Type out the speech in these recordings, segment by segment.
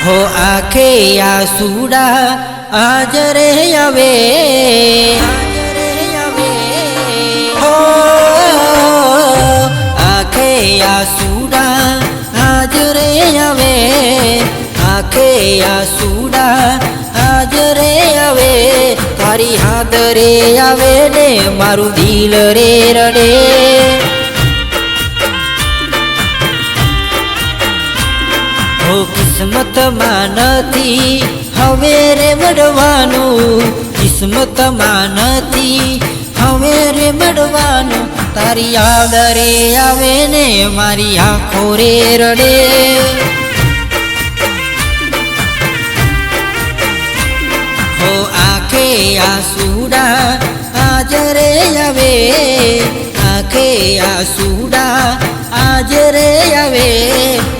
हो आखे आसूड़ा आज रे आवे हो आखे आसूड़ा आज रे आवे आखे आसूड़ा आज रे आवे तारी हाथ रे आवे ने मारू दिल रे रडे हो किस्मत मानती हवे रे मडवानु किस्मत मानती हवे रे मडवानु तारी याद रे आवे ने मारी आँखो रे रडे हो आखे आसूड़ा आज रे आवे आखे आसूड़ा आज रे आवे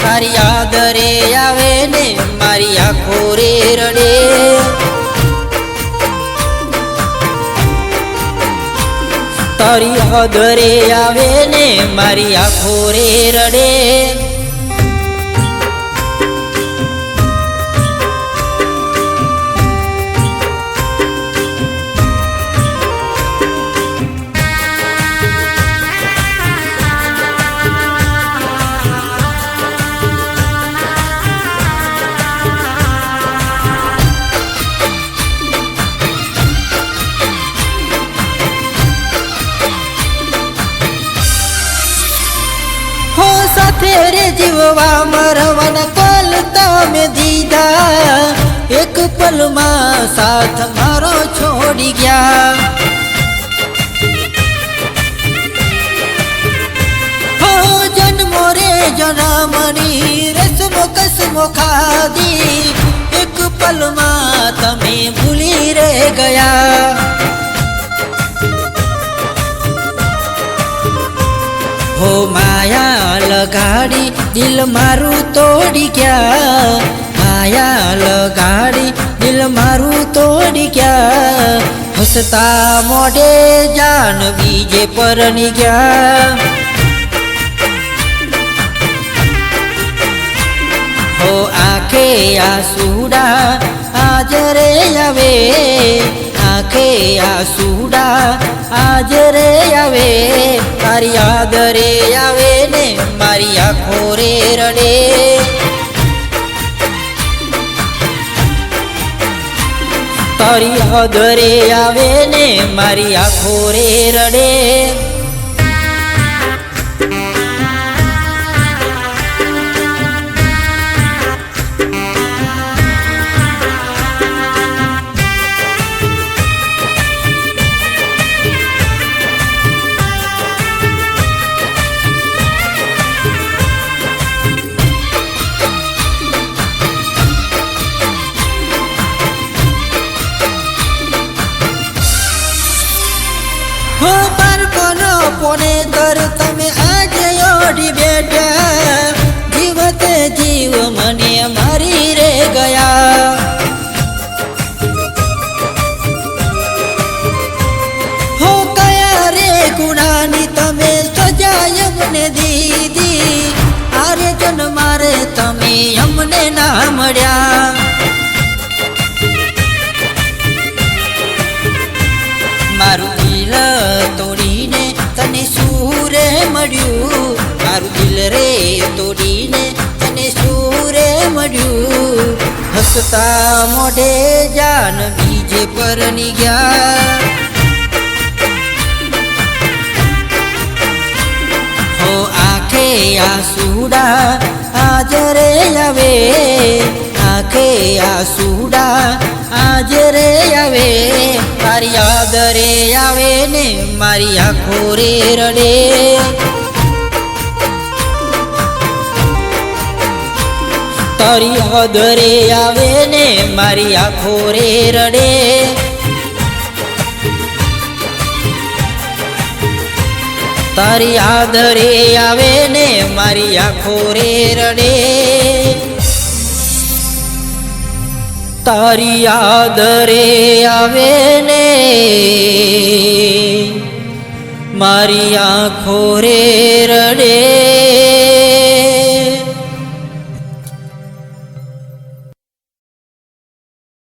तारी याद रे आवे ने मारी आँखो रे रडे तारी याद रे आवे ने मारी आँखो रे रडे तेरे जीववा मरवाना कल तमे दीदा एक पल में साथ मारो छोड़ी गया हो जन्मो रे जनमनी रस्मो कसमो खादी एक पल में तमे भूली रे गया हो माया लगाड़ी दिल मारू तोड़ी क्या माया लगाड़ी दिल मारू तोड़ी क्या हंसता मोढ़े जान बीजे पर गया हो आखे आसूड़ा आज रे आवे आखे आसूड़ा आज रे आवे तारी याद रे आवे ने मारी आँखो रे रडे तारी याद रे आवे ने मारी आँखो रे रडे हो पर कोनो पोने दर तमे आज ओढ़ी बेटा जीवते जीव मने मारी रे गया हो कया रे गुणानी तमे सजाय हमने दीदी आरे जन मारे तमे हमने ना मळ्या मारू दिल तोड़ीने तने सूरे मड्यू मारू दिल रे तोड़ीने तने सूरे मड्यू हंसता मोढ़े जान बीजे पर गया हो आखे आसूड़ा आज रे आवे आखे आसूड़ा आज रे आवे तारी याद रे आवे ने मारी आँखो रे रडे तारी याद रे आवे ने मारी आँखो रे रडे तारी याद रे आवे ने मारी आँखो रे रडे तारी याद रे आवे ने मारी आँखो रे रडे।